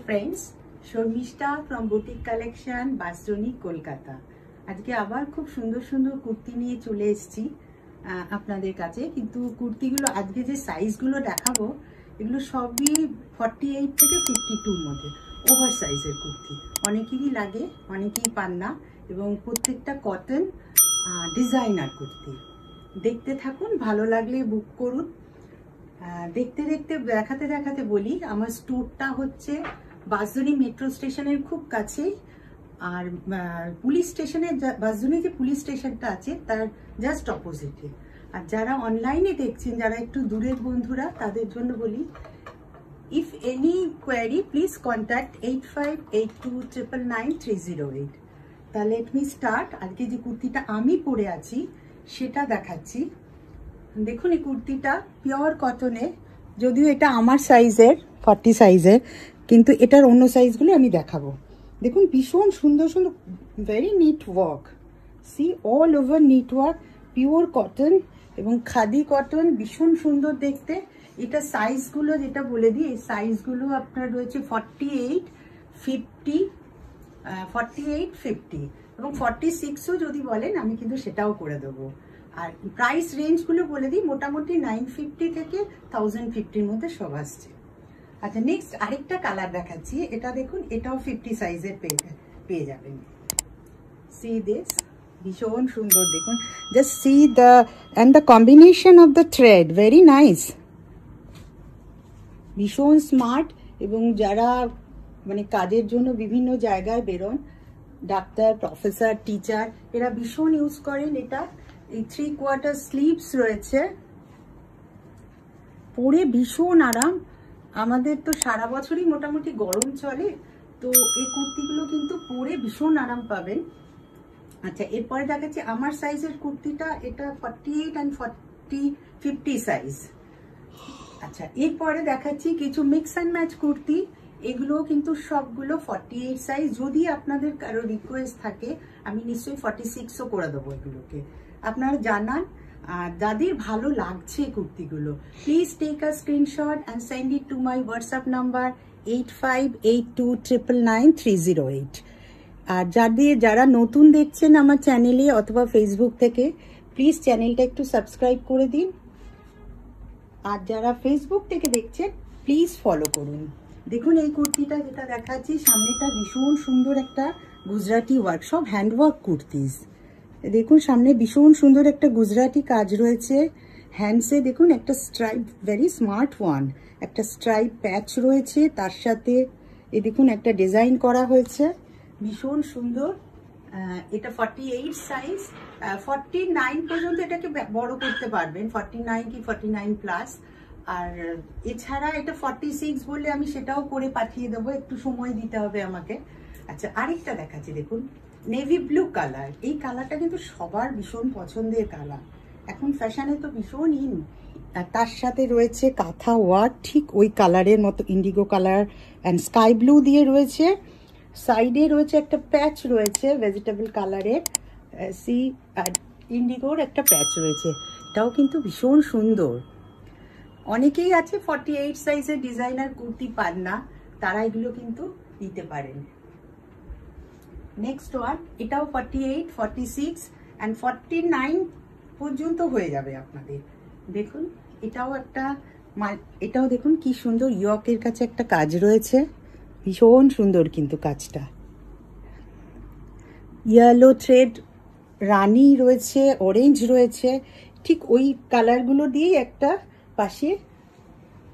Friends, Sharmistha from boutique collection, বাসরণী, কলকাতা। আজকে আবার খুব সুন্দর সুন্দর কুর্তি নিয়ে চলে এসেছি আপনাদের কাছে। কিন্তু কুর্তিগুলো আজকে যে সাইজগুলো দেখাবো এগুলো সবই 48 থেকে 52-র মধ্যে, ওভার সাইজের কুর্তি। অনেকেরই লাগে, অনেকেই পান না, এবং প্রত্যেকটা কটন ডিজাইনার কুর্তি। দেখতে থাকুন, ভালো লাগলে বুক করুন। দেখতে দেখতে দেখাতে দেখাতে বলি, আমার স্টোরটা হচ্ছে বাসজনী মেট্রো স্টেশনের খুব কাছেই, আর পুলিশ স্টেশনের বাসজনী যে পুলিশ স্টেশনটা আছে তার জাস্ট অপোজিটে। আর যারা অনলাইনে দেখছেন, যারা একটু দূরের বন্ধুরা, তাদের জন্য বলি, if any query please contact 8582999308। তা লেট মি স্টার্ট। আজকে যে কুর্তিটা আমি পরে আছি সেটা দেখাচ্ছি। দেখুন, এই কুর্তিটা পিওর কটনে, যদিও এটা আমার সাইজের 40 সাইজের, কিন্তু এটার অন্য সাইজগুলো আমি দেখাবো। দেখুন, ভীষণ সুন্দর সুন্দর, very neat work, see all over neat work, pure cotton এবং খাদি কটন, ভীষণ সুন্দর দেখতে। এটা সাইজগুলো যেটা বলে দিই, এই সাইজগুলো আপনার রয়েছে 48, 50, 48, 50 এবং 46ও যদি বলেন আমি কিন্তু সেটাও করে দেবো। আর প্রাইস রেঞ্জগুলো বলে দিই, মোটামুটি 950 থেকে 1050-র মধ্যে সব আসছে। আচ্ছা, নেক্সট আরেকটা কালার দেখাচ্ছি। এটা দেখুন, এটাও 50 সাইজের পেয়ে যাবেন। সি দিস, ভীষণ সুন্দর। দেখুন, just see the and the combination of the thread, very nice, ভীষণ স্মার্ট। এবং যারা মানে কাজের জন্য বিভিন্ন জায়গায় বেরোন, ডাক্তার, প্রফেসর, টিচার, এরা ভীষণ ইউজ করেন এটা। এই 3/4 স্লিভস রয়েছে, পরে ভীষণ আরাম। আমাদের তো সারা বছরই মোটামুটি গরম চলে, তো এই কুর্তিগুলো কিন্তু পরে ভীষণ আরাম পাবেন। আচ্ছা, এরপরে দেখাচ্ছি আমার সাইজের কুর্তিটা। এটা 48 and 50 সাইজ। আচ্ছা, এরপরে দেখাচ্ছি কিছু মিক্স অ্যান্ড ম্যাচ কুর্তি। এগুলো কিন্তু সবগুলো 48 সাইজ। যদি আপনাদের কারো রিকোয়েস্ট থাকে, আমি নিশ্চয়ই 46ও করে দেবো এগুলোকে। আপনারা জানান, যাদের ভালো লাগছে কুর্তিগুলো, please take a screenshot and send it to my WhatsApp number 8582999308। আর যারা নতুন দেখছেন আমার চ্যানেলে অথবা ফেসবুক থেকে, প্লিজ চ্যানেলটা একটু সাবস্ক্রাইব করে দিন। আর যারা ফেসবুক থেকে দেখছেন, প্লিজ ফলো করুন। দেখুন, এই কুর্তিটা যেটা দেখাচ্ছি, সামনেটা ভীষণ সুন্দর একটা গুজরাটি ওয়ার্ক, সব হ্যান্ডওয়ার্ক কুর্তিস। দেখুন, সামনে ভীষণ সুন্দর একটা গুজরাটি কাজ রয়েছে। হ্যান্ডসে দেখুন একটা স্ট্রাইপ, ভেরি স্মার্ট ওয়ান, একটা স্ট্রাইপ প্যাচ রয়েছে, তার সাথে এই দেখুন একটা ডিজাইন করা হয়েছে, ভীষণ সুন্দর। এটা 48 সাইজ, 49 পর্যন্ত এটাকে বড় করতে পারবেন, 49 কি 49 প্লাস। আর এছাড়া এটা 46 বললে আমি সেটাও করে পাঠিয়ে দেবো, একটু সময় দিতে হবে আমাকে। আচ্ছা, আরেকটা দেখাচ্ছি। দেখুন, নেভি ব্লু কালার। এই কালারটা কিন্তু সবার ভীষণ পছন্দের কালার, এখন ফ্যাশনে তো ভীষণ ইন। আর তার সাথে রয়েছে কাঁথা ওয়ার্ক, ঠিক ওই কালারের মতো, Indigo colour and sky blue দিয়ে রয়েছে। সাইডে রয়েছে একটা প্যাচ রয়েছে ভেজিটেবল কালারের, সি, আর ইন্ডিগোর একটা প্যাচ রয়েছে। এটাও কিন্তু ভীষণ সুন্দর। অনেকেই আছে 48 সাইজের ডিজাইনার কুর্তি পান না, তারা এগুলো কিন্তু দিতে পারেন। নেক্সট ওয়ান, এটাও 48, 46 অ্যান্ড 49 পর্যন্ত হয়ে যাবে আপনাদের। দেখুন, এটাও দেখুন কি সুন্দর, ইয়কের কাছে একটা কাজ রয়েছে, ভীষণ সুন্দর কিন্তু কাজটা। ইয়েলো থ্রেড, রানী রয়েছে, অরেঞ্জ রয়েছে, ঠিক ওই কালারগুলো দিয়ে একটা পাশে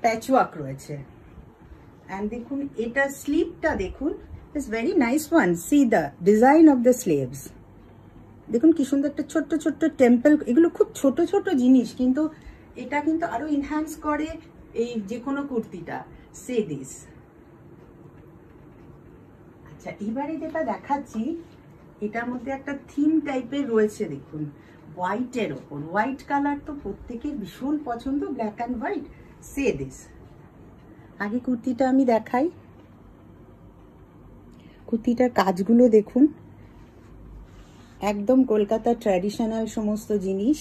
প্যাচওয়ার্ক রয়েছে। অ্যান্ড দেখুন, এটা স্লিভটা দেখুন, it's very nice one. C the design of the sleeves. দেখুন কি সুন্দর একটা ছোট্ট ছোট্ট টেম্পল। এগুলো খুব ছোট ছোট জিনিস, কিন্তু এটা কিন্তু আরো ইনহ্যান্স করে এই যে কোনো কুর্তিটা। Say this. আচ্ছা, এবারে যেটা দেখাচ্ছি, এটার মধ্যে একটা থিম টাইপের রয়েছে। দেখুন, হোয়াইটের ওপর, হোয়াইট কালার তো প্রত্যেকের ভীষণ পছন্দ, black and white. Say this. আগে কুর্তিটা আমি দেখাই। কুর্তিটার কাজগুলো দেখুন, একদম কলকাতার ট্র্যাডিশনাল সমস্ত জিনিস।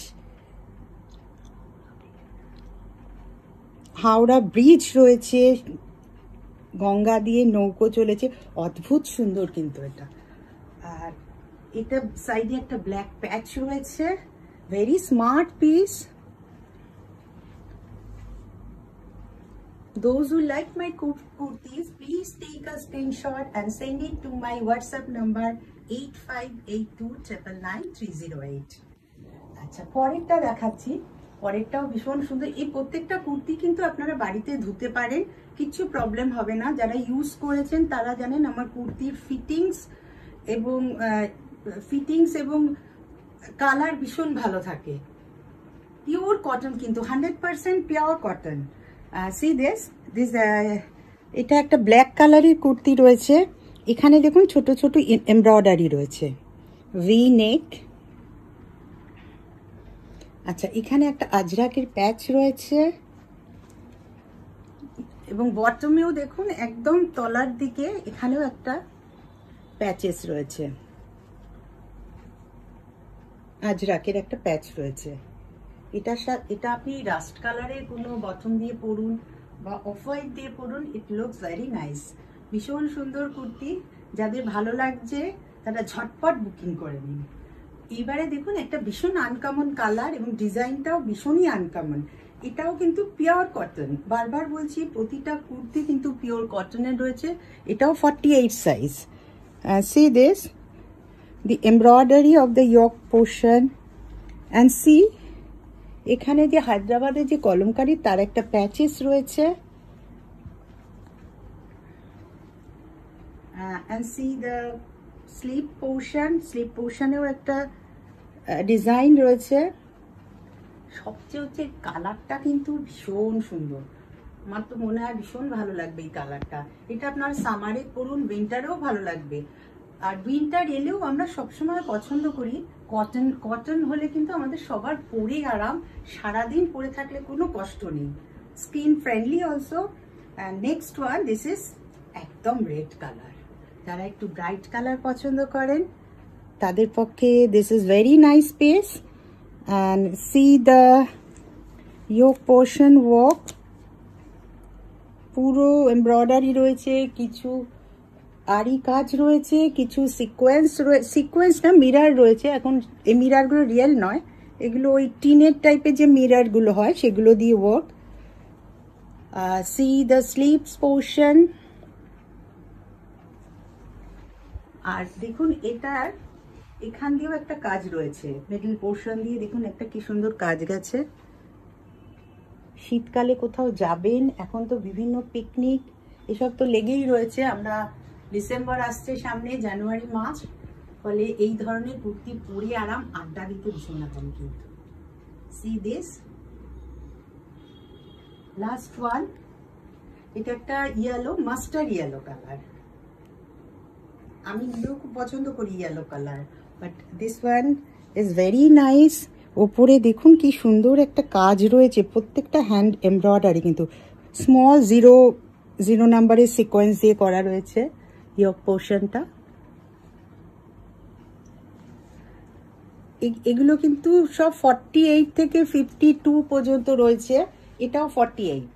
হাওড়া ব্রিজ রয়েছে, গঙ্গা দিয়ে নৌকো চলেছে, অদ্ভুত সুন্দর কিন্তু এটা। আর এটা সাইডে একটা ব্ল্যাক প্যাচ রয়েছে, very smart piece. Those who like my kurtis, please take a screenshot and send it to my WhatsApp number 8582999308। আচ্ছা, পরেরটা দেখাচ্ছি। পরেরটাও ভীষণ সুন্দর। এই প্রত্যেকটা কুর্তি কিন্তু আপনারা বাড়িতে ধুতে পারেন, কিছু প্রবলেম হবে না। যারা ইউজ করেছেন তারা জানেন আমার কুর্তির ফিটিংস এবং কালার ভীষণ ভালো থাকে। পিওর কটন কিন্তু, 100% পিওর কটন। সি দিস এটা একটা ব্ল্যাক কালারের কুর্তি রয়েছে। এখানে দেখুন ছোট ছোট এমব্রয়ডারি রয়েছে, ভি নেক। আচ্ছা, এখানে একটা আজরাকের প্যাচ রয়েছে এবং বটমেও দেখুন একদম তলার দিকে এখানেও একটা প্যাচেস রয়েছে, আজরাকের একটা প্যাচ রয়েছে। এটা আপনি রাস্ট কালারের কোনো বটম দিয়ে পরুন বা অফ হোয়াইট দিয়ে পরুন, ইট লুকস ভেরি নাইস। ভীষণ সুন্দর কুর্তি, যাদের ভালো লাগছে তারা ঝটপট বুকিং করে নিন। এবারে দেখুন একটা ভীষণ আনকমন কালার এবং ডিজাইনটাও ভীষণই আনকমন। এটাও কিন্তু পিওর কটন, বারবার বলছি প্রতিটা কুর্তি কিন্তু পিওর কটনের রয়েছে। এটাও 48 size. See this, the embroidery of the yoke portion, and see এখানে যে হায়দ্রাবাদের যে কলমকারী তার একটা প্যাচেস রয়েছে, and see the স্লিপ পোর্শনেও একটা ডিজাইন রয়েছে। সবচেয়ে হচ্ছে কালারটা কিন্তু ভীষণ সুন্দর, আমার তো মনে হয় ভীষণ ভালো লাগবে এই কালারটা। এটা আপনার সামারে পরুন, উইন্টারেও ভালো লাগবে। আর উইন্টার এলেও আমরা সবসময় পছন্দ করি কটন হলে কিন্তু আমাদের সবার পরে আরাম, সারাদিন পরে থাকলে কোনো কষ্ট নেই, skin friendly also. Next one, this is একদম রেড কালার। যারা একটু ব্রাইট কালার পছন্দ করেন তাদের পক্ষে this is very nice piece. And C the yoke portion work, পুরো এমব্রয়ডারি রয়েছে, কিছু আরি কাজ রয়েছে, কিছু সিকোয়েন্স না মিরার রয়েছে। এখন এই মিরারগুলো রিয়েল নয়, এগুলো ওই টিনের টাইপের যে মিরারগুলো হয় সেগুলো দিয়ে work. See the sleeves portion. আর দেখুন এটার এখান দিয়েও একটা কাজ রয়েছে, মিডল পোর্শন দিয়ে দেখুন একটা কি সুন্দর কাজ গেছে। শীতকালে কোথাও যাবেন, এখন তো বিভিন্ন পিকনিক এসব তো লেগেই রয়েছে। আমরা ডিসেম্বর আসছে সামনে, জানুয়ারি মাস, ফলে এই ধরনের কুর্তি পরে আরাম, আড্ডা দিতে ভীষণ আরাম কিন্তু। সি দিস লাস্ট ওয়ান, এটা একটা ইয়েলো, মাস্টার্ড ইয়েলো কালার। আমি নিজেও খুব পছন্দ করি yellow colour, but this one is very nice. ওপরে দেখুন কি সুন্দর একটা কাজ রয়েছে, প্রত্যেকটা হ্যান্ড এমব্রয়ডারি কিন্তু স্মল জিরো নাম্বারের সিকোয়েন্স দিয়ে করা রয়েছে ইয়োক পোর্শনটা। এগুলো কিন্তু সব 48 থেকে 52 পর্যন্ত রয়েছে, এটাও 48।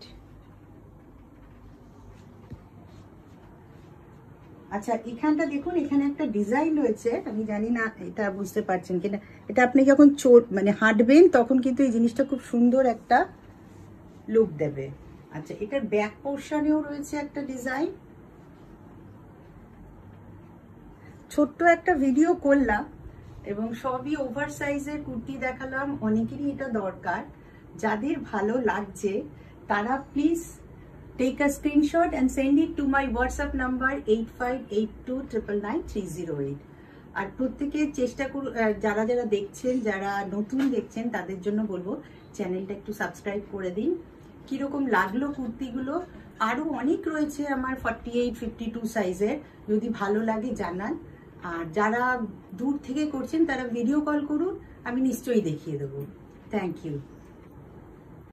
আচ্ছা, এখানটা দেখুন, এখানে একটা ডিজাইন রয়েছে, আমি জানি না এটা বুঝতে পারছেন কিনা। এটা আপনি যখন মানে হাঁটবেন তখন কিন্তু এই জিনিসটা খুব সুন্দর একটা লুক দেবে। আচ্ছা, এটার ব্যাক পোর্শনেও রয়েছে একটা ডিজাইন। ছোট্ট একটা ভিডিও করলাম এবং সবই ওভার সাইজের কুর্তি দেখালাম, অনেকেরই এটা দরকার। যাদের ভালো লাগছে তারা please take a screenshot and send it to my WhatsApp number 8582999308। আর প্রত্যেকে চেষ্টা করুন, যারা দেখছেন, যারা নতুন দেখছেন তাদের জন্য বলবো চ্যানেলটা একটু সাবস্ক্রাইব করে দিন। কিরকম লাগলো কুর্তিগুলো? আরও অনেক রয়েছে আমার 48, 52 সাইজের, যদি ভালো লাগে জানান। আর যারা দূর থেকে করছেন তারা ভিডিও কল করুন, আমি নিশ্চয়ই দেখিয়ে দেবো। Thank you.